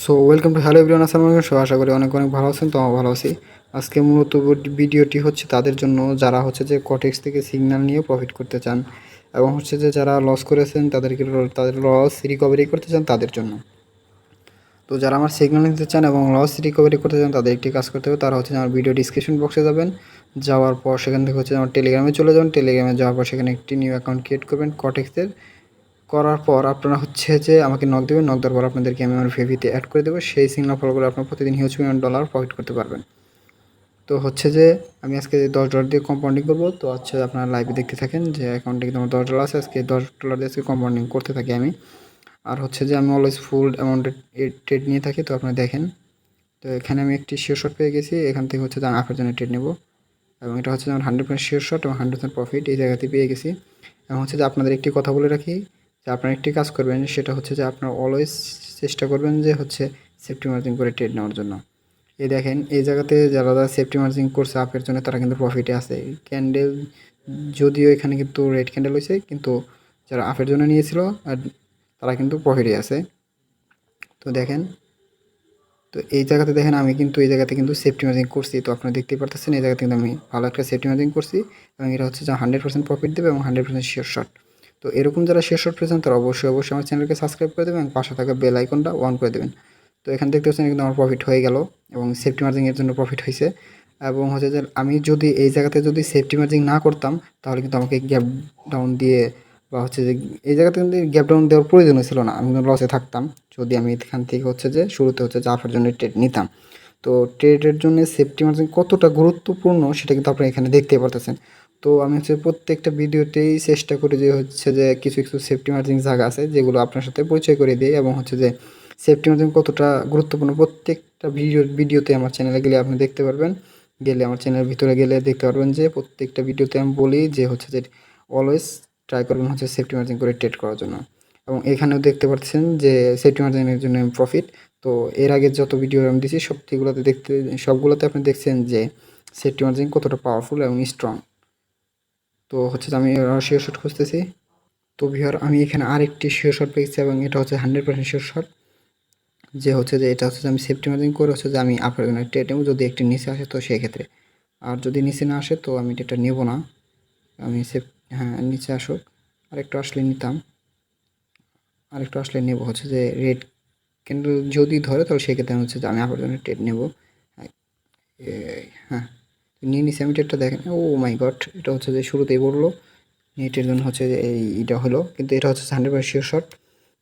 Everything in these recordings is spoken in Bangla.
So welcome to hello everyone, আসসালামু আলাইকুম। সো আশা করি অনেক অনেক ভালো আছেন, তো আমি ভালো আছি। আজকে মূলত ভিডিওটি হচ্ছে তাদের জন্য যারা হচ্ছে যে কটেক্স থেকে সিগন্যাল নিয়ে প্রফিট করতে চান, এবং হচ্ছে যে যারা লস করেছেন তাদেরকে তাদের লস রিকভারি করতে চান তাদের জন্য। তো যারা আমার সিগন্যাল নিতে চান এবং লস রিকভারি করতে চান তাদের একটি কাজ করতে হবে, তারা হচ্ছে আমার ভিডিও ডিসক্রিপশন বক্সে যাবেন। যাওয়ার পর সেখান থেকে হচ্ছে আমার টেলিগ্রামে চলে যাবেন। টেলিগ্রামে যাওয়ার পর সেখানে একটি নিউ অ্যাকাউন্ট ক্রিয়েট করবেন কটেক্সের। করার পর আপনারা হচ্ছে যে আমাকে নক দেবেন। নক দেওয়ার পর আপনাদেরকে আমি আমার ভিভিতে অ্যাড করে দেবো। সেই সিগন্যাল ফলো করে আপনারা প্রতিদিন হিউজ পরিমাণ ডলার প্রফিট করতে পারবেন। তো হচ্ছে যে আমি আজকে $10 দিয়ে কম্পাউন্ডিং করবো। তো হচ্ছে আপনারা লাইভে দেখতে থাকেন যে অ্যাকাউন্টে কিন্তু আমার $10 আছে। আজকে $10 দিয়ে আজকে কম্পাউন্ডিং করতে থাকি আমি। আর হচ্ছে যে আমি অলওয়েজ ফুল অ্যামাউন্টের ট্রেড নিয়ে থাকি। তো আপনারা দেখেন, তো এখানে আমি একটি শিওর শট পেয়ে গেছি। এখান থেকে হচ্ছে যে আমি আপের জন্য ট্রেড নেব, এবং এটা হচ্ছে আমার 100% শিওর শট এবং 100% প্রফিট এই জায়গাতে পেয়ে গেছি। এবং হচ্ছে যে আপনাদের একটি কথা বলে রাখি যে আপনারা একটি কাজ করবেন, সেটা হচ্ছে যে আপনারা অলওয়েজ চেষ্টা করবেন যে হচ্ছে সেফটি মার্জিন করে ট্রেড নেওয়ার জন্য। এই দেখেন, এই জায়গাতে যারা সেফটি মার্জিন করছে আপের জন্য তারা কিন্তু প্রফিটে আছে। ক্যান্ডেল যদিও এখানে কিন্তু রেড ক্যান্ডেল হয়েছে, কিন্তু যারা আপের জন্য নিয়েছিল আর তারা কিন্তু প্রফিটে আছে। তো দেখেন, তো এই জায়গাতে দেখেন আমি কিন্তু এই জায়গাতে কিন্তু সেফটি মার্জিন করছি। তো আপনারা দেখতেই পারতেছেন এই জায়গাতে কিন্তু আমি ভালো একটা সেফটি মার্জিন করছি, এবং এটা হচ্ছে যে 100% প্রফিট দেবে এবং 100% শিওর শট। তো এরকম যারা শিওর শট পেয়েছেন তারা অবশ্যই আমার চ্যানেলকে সাবস্ক্রাইব করে দেবেন এবং পাশে থাকা বেল আইকনটা অন করে দেবেন। তো এখানে দেখতে পাচ্ছেন কিন্তু আমার প্রফিট হয়ে গেল, এবং সেফটি মার্জিনের জন্য প্রফিট হয়েছে। এবং হচ্ছে যে আমি যদি এই জায়গাতে যদি সেফটি মার্জিন না করতাম তাহলে কিন্তু আমাকে গ্যাপ ডাউন দিয়ে বা হচ্ছে যে এই জায়গাতে কিন্তু গ্যাপ ডাউন দেওয়ার প্রয়োজন ছিল না, আমি লসে থাকতাম যদি আমি এখান থেকে হচ্ছে যে শুরুতে হচ্ছে যে আপার জন্য ট্রেড নিতাম। তো ট্রেডের জন্য সেফটি মার্জিন কতটা গুরুত্বপূর্ণ সেটা কিন্তু আপনারা এখানে দেখতে পারতেছেন। তো আমি হচ্ছে প্রত্যেকটা ভিডিওতেই চেষ্টা করি যে হচ্ছে যে কিছু কিছু সেফটি মার্জিন জায়গা আছে যেগুলো আপনার সাথে পরিচয় করে দিই, এবং হচ্ছে যে সেফটি মার্জিন কতটা গুরুত্বপূর্ণ প্রত্যেকটা ভিডিওতে আমার চ্যানেলে গেলে আপনি দেখতে পারবেন। গেলে আমার চ্যানেলের ভিতরে গেলে দেখতে পারবেন যে প্রত্যেকটা ভিডিওতে আমি বলি যে হচ্ছে যে অলওয়েজ ট্রাই করবেন হচ্ছে সেফটি মার্জিন করে ট্রেড করার জন্য। এবং এখানেও দেখতে পাচ্ছেন যে সেফটি মার্জিনের জন্য প্রফিট। তো এর আগে যত ভিডিও আমি দিয়েছি সবগুলোতে আপনি দেখছেন যে সেফটি মার্জিন কতটা পাওয়ারফুল এবং স্ট্রং। তো হচ্ছে যে আমি শিওর শট খুঁজতেছি। তো ভিউয়ার আমি এখানে আরেকটি শিওর শট পেয়েছি, এবং এটা হচ্ছে 100% শিওর শট। যে হচ্ছে যে এটা হচ্ছে যে আমি সেফটি মার্জিন করে হচ্ছে যে আমি আপনার জন্য ট্রেড নেব যদি একটি নিচে আসে তো সেই ক্ষেত্রে। আর যদি নিচে না আসে তো আমি এটা নেব না। আমি হ্যাঁ, নিচে আসুক, আরেকটু আসলে নিতাম, আরেকটু আসলে নেব হচ্ছে যে রেড ক্যান্ডেল যদি ধরে তাহলে সেক্ষেত্রে হচ্ছে যে আমি আপনার জন্য ট্রেড নেব। হ্যাঁ, নিয়ে নিছি আমি ট্রেডটা। দেখেন, ও মাই গড, এটা হচ্ছে যে শুরুতেই বললো নেটের জন্য হচ্ছে যে এইটা হলো, কিন্তু এটা হচ্ছে 100% শিওর শট।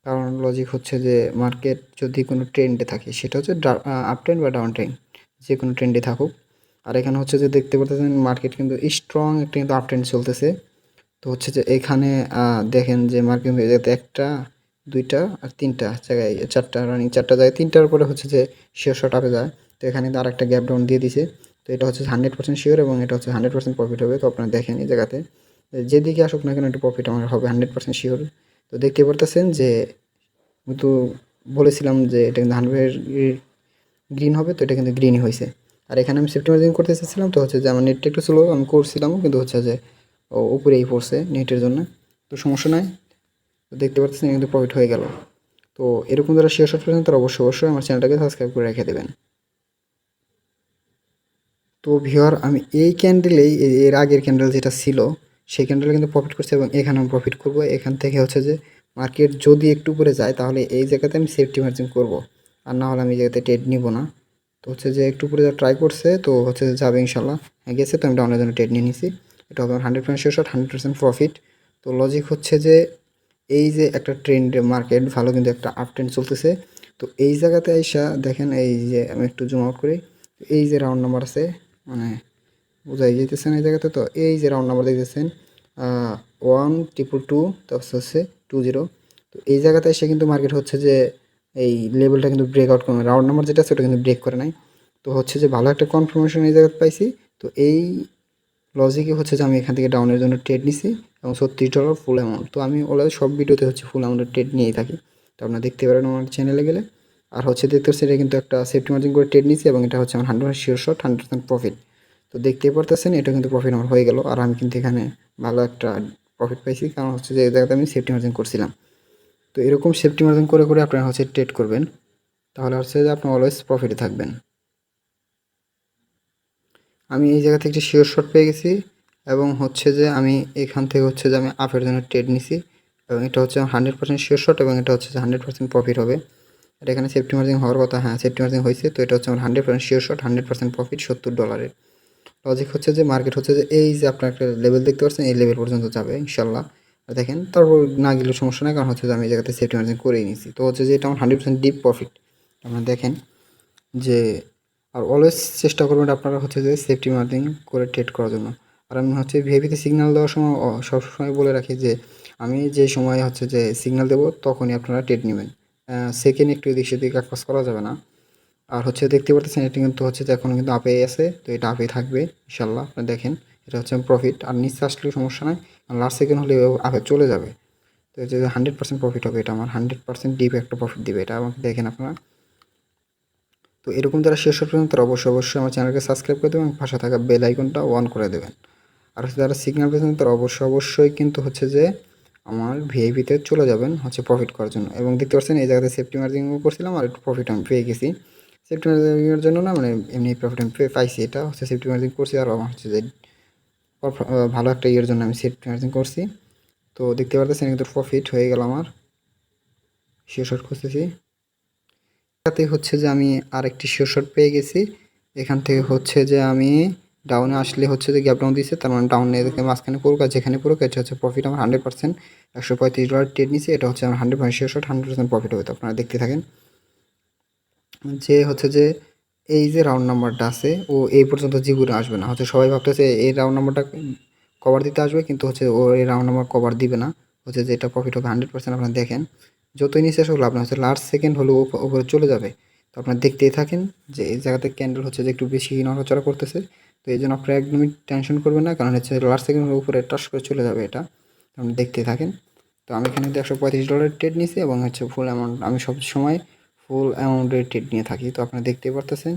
কারণ লজিক হচ্ছে যে মার্কেট যদি কোনো ট্রেন্ডে থাকে সেটা হচ্ছে আপ ট্রেন্ড বা ডাউন ট্রেন্ড, যে কোনো ট্রেন্ডে থাকুক। আর এখানে হচ্ছে যে দেখতে পাচ্ছেন মার্কেট কিন্তু স্ট্রং একটা কিন্তু আপ ট্রেন্ড চলতেছে। তো হচ্ছে যে এখানে দেখেন যে মার্কেট হয়ে যেতে একটা, দুইটা আর তিনটা জায়গায়, চারটা রানিং, চারটা জায়গায় তিনটার উপরে হচ্ছে যে শিওর শট আপে যায়। তো এখানে আর একটা গ্যাপ ডাউন দিয়ে দিছে। তো এটা হচ্ছে 100% শিওর, এবং এটা হচ্ছে 100% প্রফিট হবে। তো আপনারা দেখেন এই জায়গাতে যেদিকে আসুক না কেন একটু প্রফিট আমার হবে 100% শিওর। তো দেখতে পারতেছেন যে আমি তো বলেছিলাম যে এটা কিন্তু 100 গ্রিন হবে, তো এটা কিন্তু গ্রিনই হয়েছে। আর এখানে আমি সেফটি মার্জিন করতে চাচ্ছিলাম, তো হচ্ছে যে আমার নেটটা একটু স্লো, আমি করছিলাম কিন্তু হচ্ছে যে উপরেই পড়ছে নেটের জন্য। তো সমস্যা নাই, তো দেখতে পাচ্ছেন কিন্তু প্রফিট হয়ে গেল। তো এরকম যারা শেয়ার শট করেছেন তারা অবশ্যই আমার চ্যানেলটাকে সাবস্ক্রাইব করে রেখে দেবেন। তো ভিউয়ার আমি এই ক্যান্ডেলেই এর আগের ক্যান্ডেল যেটা ছিল সেই ক্যান্ডেলে কিন্তু প্রফিট করছি, এবং এখানে আমি প্রফিট করব। এখান থেকে হচ্ছে যে মার্কেট যদি একটু উপরে যায় তাহলে এই জায়গাতে আমি সেফটি মার্জিন করব, আর না হলে আমি এই জায়গাতে ট্রেড নিব না। তো হচ্ছে যে একটু উপরে যা ট্রাই করছে, তো হচ্ছে যে যাবে ইনশাল্লাহ। হ্যাঁ, গেছে, তো আমি ডাউনের জন্য ট্রেড নিয়ে নিছি। এটা হবে আমার 100% শিওর শট, 100% প্রফিট। তো লজিক হচ্ছে যে এই যে একটা ট্রেন্ড মার্কেট ভালো কিন্তু একটা আপ ট্রেন্ড চলতেছে। তো এই জায়গাতে আইসা দেখেন, এই যে আমি একটু জুম আউট করি, এই যে রাউন্ড নাম্বার আছে, মানে বোঝাই যেতেছেন এই জায়গাতে। তো এই যে রাউন্ড নাম্বার দেখতেছেন 1 2 2, তারপর হচ্ছে 20। তো এই জায়গাতে এসে কিন্তু মার্কেট হচ্ছে যে এই লেভেলটা কিন্তু ব্রেক আউট করে, রাউন্ড নাম্বার যেটা আছে ওটা কিন্তু ব্রেক করে নাই। তো হচ্ছে যে ভালো একটা কনফার্মেশন এই জায়গাতে পাইছি। তো এই লজিকে হচ্ছে যে আমি এখান থেকে ডাউনের জন্য ট্রেড নিছি, এবং $36 ফুল অ্যামাউন্ট। তো আমি অলরেডি সব ভিডিওতে হচ্ছে ফুল অ্যামাউন্টের ট্রেড নিয়েই থাকি। তো আপনারা দেখতে পারেন আমার চ্যানেলে গেলে। আর হচ্ছে দেখতে পাচ্ছি এটা কিন্তু একটা সেফটি মার্জিন করে ট্রেড নিছি, এবং এটা হচ্ছে আমার 100% শিওর শট, 100% প্রফিট। তো দেখতেই পারতেছেন এটা কিন্তু প্রফিট আমার হয়ে গেল। আর আমি কিন্তু এখানে ভালো একটা প্রফিট পাইছি, কারণ হচ্ছে যে এই জায়গাতে আমি সেফটি মার্জিন করছিলাম। তো এরকম সেফটি মার্জিন করে করে আপনারা হচ্ছে ট্রেড করবেন। তাহলে হচ্ছে যে আপনি অলওয়েজ প্রফিটে থাকবেন। আমি এই জায়গা থেকে একটি শিওর শট পেয়ে গেছি এবং হচ্ছে যে আমি এখান থেকে হচ্ছে যে আমি আপের জন্য ট্রেড নিছি এবং এটা হচ্ছে 100% শিওর শট এবং এটা হচ্ছে যে 100% প্রফিট হবে। আর এখানে সেফটি মার্জিন হওয়ার কথা, হ্যাঁ সেফটি মার্জিন হয়েছে। তো এটা হচ্ছে আমার 100% শিওর শট, 100% প্রফিট $70। লজিক হচ্ছে যে মার্কেট হচ্ছে যে এই যে আপনার একটা লেভেল দেখতে পাচ্ছেন, এই লেভেল পর্যন্ত যাবে ইনশাল্লাহ। আর দেখেন তারপর না গেলেও সমস্যা নেই, কারণ হচ্ছে যে আমি এই জায়গাতে সেফটি মার্জিন করেই নিছি। তো হচ্ছে যে এটা আমার 100% ডিপ প্রফিট। আপনারা দেখেন যে আর অলওয়েজ চেষ্টা করবেন আপনারা হচ্ছে যে সেফটি মার্জিন করে ট্রেড করার জন্য। আর আমি হচ্ছে ভিআইপিতে সিগন্যাল দেওয়ার সময় সবসময় বলে রাখি যে আমি যে সময় হচ্ছে যে সিগন্যাল দেবো তখনই আপনারা ট্রেড নেবেন। সেকেন্ড একটু এদিক সেদিক কাজ করা যাবে না। আর হচ্ছে দেখতে পাচ্ছেন এটা কিন্তু হচ্ছে যে এখন কিন্তু আপে আছে, তো এটা আপে থাকবে ইনশাল্লাহ। আপনি দেখেন এটা হচ্ছে প্রফিট, আর নিচে আসলেও সমস্যা নাই, আর লাস্ট সেকেন্ড হলে আপে চলে যাবে। তো হচ্ছে যে 100% প্রফিট হবে, এটা আমার 100% ডিপ একটা প্রফিট দিবে এটা আমাকে দেখেন আপনারা। তো এরকম যারা শেষ পর্যন্ত তারা অবশ্যই আমার চ্যানেলকে সাবস্ক্রাইব করে দেবেন, পাশে থাকা বেল আইকনটা অন করে দেবেন। আর হচ্ছে যারা সিগন্যাল পেয়েছেন তারা অবশ্যই কিন্তু হচ্ছে যে আমার ভিআইপিতে চলে যাবেন হচ্ছে প্রফিট করার জন্য। এবং দেখতে পাচ্ছেন এই জায়গাতে সেফটি মার্জিনও করছিলাম আর একটু প্রফিট আমি পেয়ে গেছি। সেফটি মার্জিনের জন্য না, মানে এমনি প্রফিট আমি পাইছি, এটা হচ্ছে সেফটি মার্জিন করছি আর আমার হচ্ছে যে ভালো একটা ইয়ের জন্য আমি সেফটি মার্জিন করছি। তো দেখতে পারতেছেন কিন্তু প্রফিট হয়ে গেল আমার। শিওর শট খুঁজতেছি, এটাতে হচ্ছে যে আমি আরেকটি শিওর শট পেয়ে গেছি। এখান থেকে হচ্ছে যে আমি ডাউনে আসলে হচ্ছে যে গ্যাপ ডাউন দিচ্ছে, তার মানে ডাউনে দেখে মাঝখানে পড়ুক আর যেখানে পড়ুক এটা হচ্ছে প্রফিট আমার 100%। $135 ট্রেড নিচ্ছে, এটা হচ্ছে আমার 100% শিওর শট, 100% প্রফিট হবে। তো আপনারা দেখতে থাকেন যে হচ্ছে যে এই যে রাউন্ড নাম্বারটা আছে ও এই পর্যন্ত জীবনে আসবে না। হচ্ছে সবাই ভাবতেছে এই রাউন্ড নাম্বারটা কভার দিতে আসবে, কিন্তু হচ্ছে ও এই রাউন্ড নাম্বার কভার দিবে না। হচ্ছে যে এটা প্রফিট হবে 100%। আপনারা দেখেন যতই নিচে আসলে লাভ না, হচ্ছে লাস্ট সেকেন্ড হলেও উপরে চলে যাবে। তো আপনারা দেখতেই থাকেন যে এই জায়গাতে ক্যান্ডেল হচ্ছে যে একটু বেশি নড়াচড়া করতেছে। তো এই জন্য আপনারা একদমই টেনশন করবেন না, কারণ হচ্ছে লাস্ট সেকেন্ড হলে উপরে টাচ করে চলে যাবে এটা। আপনি দেখতেই থাকেন। তো আমি এখানে $135 ট্রেড নিয়েছি এবং হচ্ছে ফুল অ্যামাউন্ট, আমি সব সময় ফুল অ্যামাউন্টের ট্রেড নিয়ে থাকি। তো আপনারা দেখতেই পারতেছেন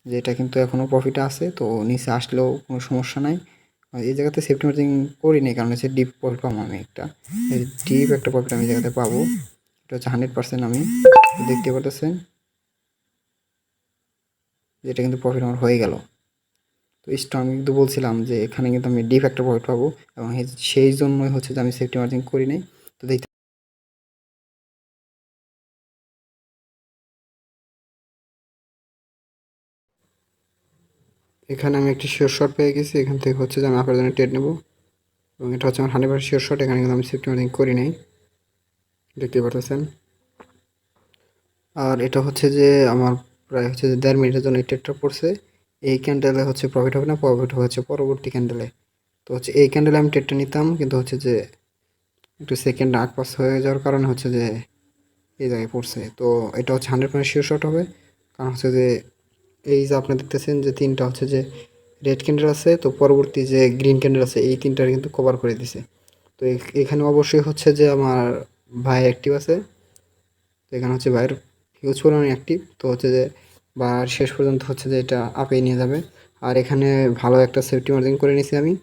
যে এটা কিন্তু এখনও প্রফিটে আছে, তো নিচে আসলেও কোনো সমস্যা নাই। এই জায়গাতে সেফটি মার্জিন করিনি, কারণ হচ্ছে ডিপ প্রফিট পাবো আমি একটা, ডিপ একটা প্রফিট আমি এই জায়গাতে পাবো। এটা হচ্ছে 100% আমি দেখতে পারতেছেন যে এটা কিন্তু প্রফিট আমার হয়ে গেল। তো স্ট্রং কিন্তু বলছিলাম যে এখানে কিন্তু আমি ডিপ একটা প্রফিট পাবো, এবং সেই জন্যই হচ্ছে যে আমি সেফটি মার্জিন করি নাই। তো দেখতে এখানে আমি একটি শিওর শট পেয়ে গেছি, এখান থেকে হচ্ছে যে আমি আপনার জন্য ট্রেড নেবো এবং এটা হচ্ছে আমার 100% শিওর শট। এখানে কিন্তু আমি সেফটি মার্জিন করি নাই, দেখতে পারতেছেন। আর এটা হচ্ছে যে আমার প্রায় হচ্ছে যে 1.5 মিনিটের জন্য এই ট্রেডটা পড়ছে। এই ক্যান্ডেলে হচ্ছে প্রফিট হবে না, প্রফিট হচ্ছে পরবর্তী ক্যান্ডেলে। তো হচ্ছে এই ক্যান্ডেলে আমি ট্রেডটা নিতাম, কিন্তু হচ্ছে যে একটু সেকেন্ড আগ পাস হয়ে যাওয়ার কারণে হচ্ছে যে এই জায়গায় পড়ছে। তো এটা হচ্ছে 100% শিওর শট হবে, কারণ হচ্ছে যে এই যে আপনি দেখতেছেন যে তিনটা হচ্ছে যে রেড ক্যান্ডেল আছে, তো পরবর্তী যে গ্রিন ক্যান্ডেল আছে এই তিনটার কিন্তু কভার করে দিছে। তো এখানে অবশ্যই হচ্ছে যে আমার ভাই অ্যাক্টিভ আছে। তো এখানে হচ্ছে ভাইয়ের হিউজ পরিমাণে অ্যাক্টিভ, তো হচ্ছে যে বা শেষ পর্যন্ত হচ্ছে যে এটা আপে নিয়ে যাবে। আর এখানে ভালো একটা সেফটি মার্জিন করে নিয়েছি আমি,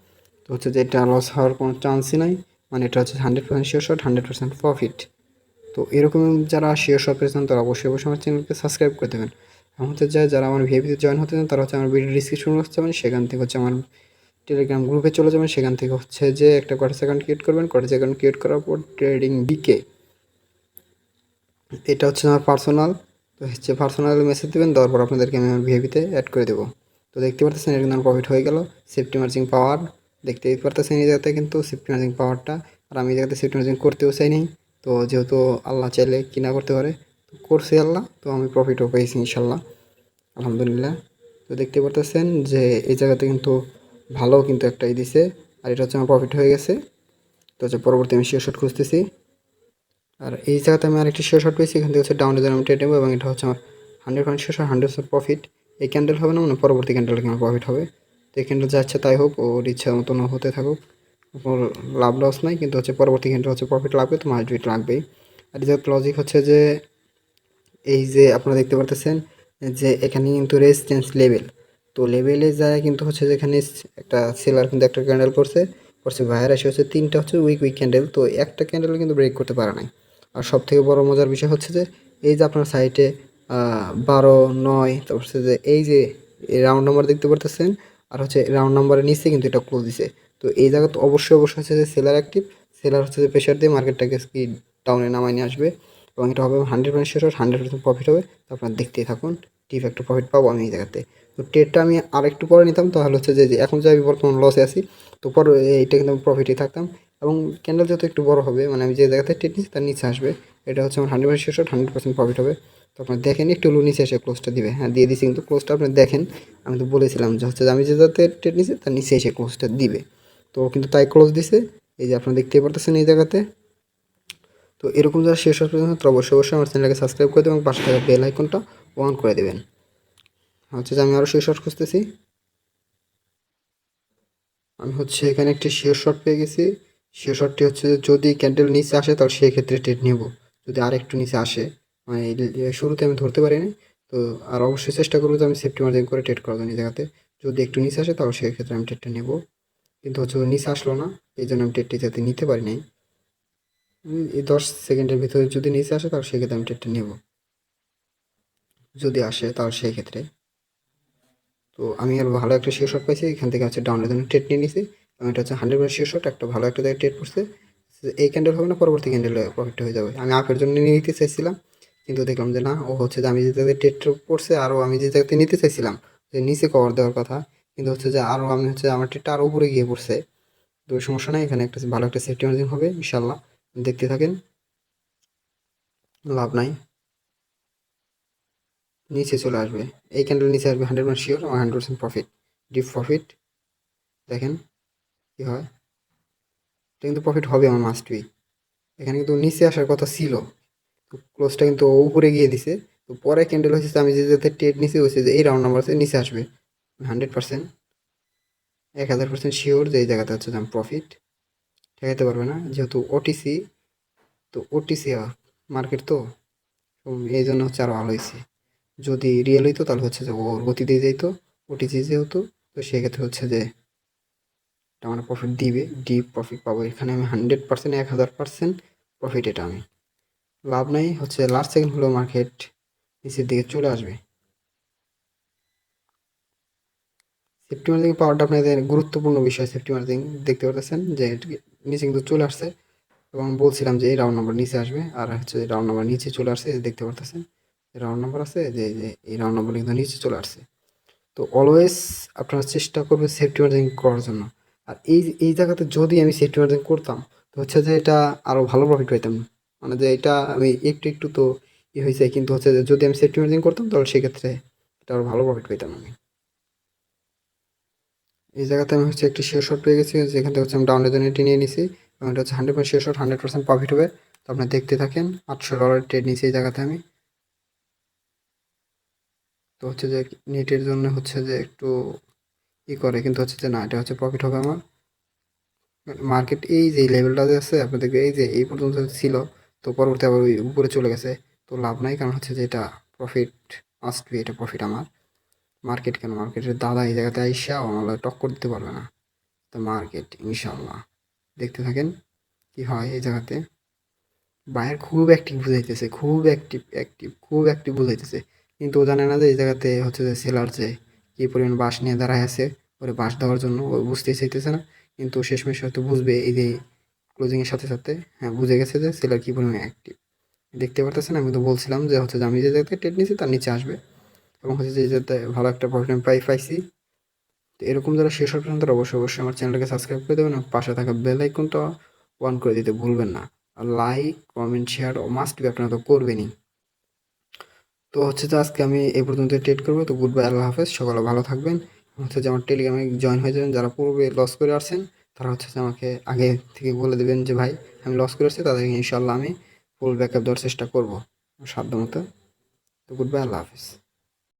তো হচ্ছে যে এটা লস হওয়ার কোনো চান্সই নাই। মানে এটা হচ্ছে 100% শিওর শট, 100% প্রফিট। তো এরকম যারা শিওর শট পেয়েছেন তারা অবশ্যই আমার চ্যানেলকে সাবস্ক্রাইব করে দেবেন। এবং হচ্ছে যারা আমার ভিআইপিতে জয়েন হতে চান তারা হচ্ছে আমার ভিডিও ডিসক্রিপশন বক্সে যাবেন, সেখান থেকে হচ্ছে আমার টেলিগ্রাম গ্রুপে চলে যাবেন। সেখান থেকে হচ্ছে যে একটা কোয়ার্টার অ্যাকাউন্ট ক্রিয়েট করবেন, কোয়ার্টার অ্যাকাউন্ট ক্রিয়েট করার পর ট্রেডিং বিকে, এটা হচ্ছে আমার পার্সোনাল। তো হচ্ছে পার্সোনাল মেসেজ দেবেন, দেওয়ার পর আপনাদেরকে আমি আমার ভিআইপিতে অ্যাড করে দেবো। তো দেখতে পারতেছেন এটা কিন্তু প্রফিট হয়ে গেল। সেফটি মার্জিন পাওয়ার দেখতেই পারতেছেন এই জায়গাতে কিন্তু সেফটি মার্জিন পাওয়ারটা। আর আমি এই জায়গাতে সেফটি মার্জিন করতেও চাই নাই, তো যেহেতু আল্লাহ চাইলে কিনা করতে পারে, তো করছে আল্লাহ, তো আমি প্রফিটও পেয়েছি ইনশাল্লাহ, আলহামদুলিল্লাহ। তো দেখতে পারতেছেন যে এই জায়গাতে কিন্তু ভালো কিন্তু একটা দিছে, আর এটা হচ্ছে আমার প্রফিট হয়ে গেছে। তো হচ্ছে পরবর্তী আমি শিওর শট খুঁজতেছি। আর এই জায়গাতে আমি আরেকটি শিওর শট পেয়েছি, এখান থেকে হচ্ছে ডাউনে আমি ট্রেড নেবো এবং এটা হচ্ছে আমার 100% শিওর শট, 100% প্রফিট। এই ক্যান্ডেল হবে না, মানে পরবর্তী ক্যান্ডেলে আমার প্রফিট হবে। তো এই ক্যান্ডেল যা ইচ্ছা তাই হোক, ওর ইচ্ছা মতন হতে থাকুক, ওর লাভ লস নাই, কিন্তু হচ্ছে পরবর্তী ক্যান্ডেল হচ্ছে প্রফিট লাগবে, তো মার্জিট লাগবেই। আর এই লজিক হচ্ছে যে এই যে আপনারা দেখতে পারতেছেন যে এখানে কিন্তু রেজিস্ট্যান্স লেভেল, তো লেভেলে যায় কিন্তু হচ্ছে যেখানে একটা সেলার কিন্তু একটা ক্যান্ডেল করছে করছে বাইরে এসে হচ্ছে তিনটা হচ্ছে উইক ক্যান্ডেল, তো একটা ক্যান্ডেল কিন্তু ব্রেক করতে পারে নাই। আর সব থেকে বড় মজার বিষয় হচ্ছে যে এই যে আপনার সাইটে 12, 9, তারপর হচ্ছে যে এই যে রাউন্ড নাম্বার দেখতে পারতেছেন, আর হচ্ছে রাউন্ড নাম্বারের নিচে কিন্তু এটা ক্লোজ দিছে। তো এই জায়গা তো অবশ্যই অবশ্যই হচ্ছে যে সেলার অ্যাক্টিভ, সেলার হচ্ছে যে প্রেশার দিয়ে মার্কেটটাকে কি ডাউনে নামায় নিয়ে আসবে, এবং এটা হবে 100% শিওর, 100% প্রফিট হবে। তো আপনারা দেখতেই থাকুন, ডিপ একটা প্রফিট পাবো আমি এই জায়গাতে। তো ট্রেডটা আমি আর একটু পরে নিতাম, তাহলে হচ্ছে যে এখন যে আমি বর্তমান লসে আছি, তো পরে এইটা কিন্তু আমি প্রফিটে থাকতাম। এবং ক্যান্ডেল যত একটু বড় হবে, মানে আমি যে জায়গাতে ট্রেড নিচ্ছি তার নিচে আসবে, এটা হচ্ছে আমার 100% শিওর, 100% প্রফিট হবে। তো আপনার দেখেন একটু নিচে এসে ক্লোজটা দিবে, হ্যাঁ দিয়ে দিছি, কিন্তু ক্লোজটা আপনি দেখেন, আমি তো বলেছিলাম যে হচ্ছে যে আমি যে যাতে ট্রেড নিচ্ছি তার নিচে এসে ক্লোজটা দিবে। তো কিন্তু তাই ক্লোজ দিছে, এই যে আপনারা দেখতেই পারতেছেন এই জায়গাতে। তো এরকম যারা শেষ হওয়ার পর্যন্ত, তো অবশ্যই অবশ্যই আমার চ্যানেলকে সাবস্ক্রাইব করে দেবেন এবং পাশে থাকা বেল আইকনটা অন করে দেবেন। হচ্ছে যে আমি আরও শেষ শট খুঁজতেছি, আমি হচ্ছে এখানে একটি শেয়ার শট পেয়ে গেছি। শেয়ার শটটি হচ্ছে যে যদি ক্যান্ডেল নিচে আসে তাহলে সেই ক্ষেত্রে ট্রেড নেব, যদি আর একটু নিচে আসে, মানে শুরুতে আমি ধরতে পারিনি। তো আর অবশ্যই চেষ্টা করবো যে আমি সেফটি মার্জিন করে ট্রেড করার জন্য এই জায়গাতে। যদি একটু নিচে আসে তাহলে সেই ক্ষেত্রে আমি ট্রেডটা নেব, কিন্তু হচ্ছে নিচে আসলো না, এই জন্য আমি ট্রেডটি যাতে নিতে পারি নাই। এই 10 সেকেন্ডের ভিতরে যদি নিচে আসে তাহলে সেক্ষেত্রে আমি ট্রেডটা নেব, যদি আসে তাহলে সেই ক্ষেত্রে। তো আমি আর ভালো একটা শিওর শট পাইছি, এখান থেকে হচ্ছে ডাউনের জন্য ট্রেড নিয়ে নিছি, এবং এটা হচ্ছে 100% শিওর শট, একটা ভালো একটা জায়গায় ট্রেড করছে। এই ক্যান্ডেল হবে না, পরবর্তী ক্যান্ডেলে প্রফিট হয়ে যাবে। আমি আপের জন্য নিয়ে নিতে চাইছিলাম, কিন্তু দেখলাম যে না, ও হচ্ছে যে আমি যে জায়গায় ট্রেড করছে আরও আমি যে জায়গাতে নিতে চাইছিলাম যে নিচে কভার দেওয়ার কথা, কিন্তু হচ্ছে যে আরও আমি হচ্ছে আমার ট্রেডটা আরও উপরে গিয়ে পড়ছে। তো সমস্যা নাই, এখানে একটা ভালো একটা সেফটি মার্জিন হবে ইনশাল্লাহ, দেখতে থাকেন, লাভ নাই, নিচে চলে আসবে, এই ক্যান্ডেল নিচে আসবে 100% শিওর, আমার 100% প্রফিট, ডিপ প্রফিট। দেখেন কি হয়, এটা কিন্তু প্রফিট হবে আমার মাস্ট বি। এখানে কিন্তু নিচে আসার কথা ছিল, তো ক্লোজটা কিন্তু ও উপরে গিয়ে দিছে। তো পরে ক্যান্ডেল হচ্ছে আমি যে যাতে ট্রেড নিচে হয়েছে যে এই রাউন্ড নাম্বার আছে নিচে আসবে, 100%, 1000% শিওর যে এই জায়গাতে হচ্ছে যে আমি প্রফিট ঠেকাইতে পারবে না, যেহেতু ওটিসি, তো ওটিসি মার্কেট, তো এই জন্য হচ্ছে আরও ভালো হয়েছে। যদি রিয়েল হইতো তাহলে হচ্ছে যে ওর গতি দিয়ে যেত, ওটিসি যেহেতু, তো সেক্ষেত্রে হচ্ছে যে এটা আমার প্রফিট দিবে, ডিপ প্রফিট পাবো এখানে আমি 100%, 1000% প্রফিট, এটা আমি লাভ নাই। হচ্ছে লাস্ট সেকেন্ড হলো মার্কেট নিচের দিকে চলে আসবে। সেফটি মার্জিন পাওয়ারটা আপনাদের গুরুত্বপূর্ণ বিষয়, সেফটি মার্জিন দেখতে পাচ্ছেন যে নিচে কিন্তু চলে আসছে, এবং বলছিলাম যে এই রাউন্ড নাম্বার নিচে আসবে, আর হচ্ছে রাউন্ড নাম্বার নিচে চলে আসছে, দেখতে পাচ্ছেন রাউন্ড নাম্বার আছে যে এই রাউন্ড নাম্বার কিন্তু নিচে চলে আসছে। তো অলওয়েজ আপনারা চেষ্টা করবেন সেফটি মার্জিন করার জন্য। আর এই জায়গাতে যদি আমি সেফটি মার্জিন করতাম, তো হচ্ছে যে এটা আরও ভালো প্রফিট পাইতাম, মানে যে এটা আমি একটু একটু তো হয়েছে, কিন্তু হচ্ছে যে যদি আমি সেফটি মার্জিন করতাম তাহলে সেক্ষেত্রে এটা আরও ভালো প্রফিট পাইতাম আমি। এই জায়গাতে আমি হচ্ছে একটি শেয়ার শট পেয়ে গেছি, যেখান থেকে হচ্ছে আমি ডাউনের জন্য এটি নিয়ে নিছি, এবং এটা হচ্ছে 100% শেয়ার শট, 100% প্রফিট হবে। তো আপনি দেখতে থাকেন, $800 ট্রেড নিয়েছি এই জায়গাতে আমি। তো হচ্ছে যে নেটের জন্য হচ্ছে যে একটু করে, কিন্তু হচ্ছে যে না, এটা হচ্ছে প্রফিট হবে আমার। মার্কেট এই যে লেভেলটা আছে আপনাদের, এই যে এই পর্যন্ত ছিল, তো পরবর্তী আবার ওই উপরে চলে গেছে, তো লাভ নাই, কারণ হচ্ছে যে এটা প্রফিট মাস্ট বি, এটা প্রফিট আমার। মার্কেট কেন, মার্কেটের দাদা এই জায়গাতে আইসা আমার টক্কর দিতে পারবে না। তো মার্কেট ইনশাল্লাহ দেখতে থাকেন কি হয় এই জায়গাতে। বায়ার খুব অ্যাক্টিভ বুঝাইতেছে, খুব অ্যাক্টিভ অ্যাক্টিভ খুব অ্যাক্টিভ বুঝাইতেছে, কিন্তু ও জানে না যে এই জায়গাতে হচ্ছে যে সেলার যে কী পরিমাণ বাঁশ নিয়ে দাঁড়ায় আছে ওরে বাঁশ দেওয়ার জন্য, ও বুঝতেই চাইতেছে না। কিন্তু শেষমেশ হয়তো বুঝবে এই যে ক্লোজিংয়ের সাথে সাথে, হ্যাঁ বুঝে গেছে যে সেলার কী পরিমাণ অ্যাক্টিভ। দেখতে পারতেছেন, আমি তো বলছিলাম যে হচ্ছে যে আমি যে জায়গাতে ট্রেড নিয়েছি তার নিচে আসবে, এবং হচ্ছে যে যাতে ভালো একটা প্রফিট আমি পাইছি। তো এরকম যারা শেষ পর্যন্ত অবশ্যই অবশ্যই আমার চ্যানেলটাকে সাবস্ক্রাইব করে দেবেন, এবং পাশে থাকা বেল আইকনটা অন করে দিতে ভুলবেন না। আর like comment share must be আপনারা তো করবেনই। তো হচ্ছে যে আজকে আমি এই পর্যন্ত ট্রেড করবো, তো গুড বাই, আল্লাহ হাফেজ, সকালে ভালো থাকবেন। হচ্ছে যে আমার টেলিগ্রামে জয়েন হয়ে যাবেন, যারা পূর্বে লস করে আসছেন তারা হচ্ছে যে আমাকে আগে থেকে বলে দেবেন যে ভাই আমি লস করে আসছি, তাদেরকে ইনশাল্লাহ আমি ফুল ব্যাকআপ দেওয়ার চেষ্টা করবো সাধ্য মতো। তো গুড বাই, আল্লাহ হাফেজ।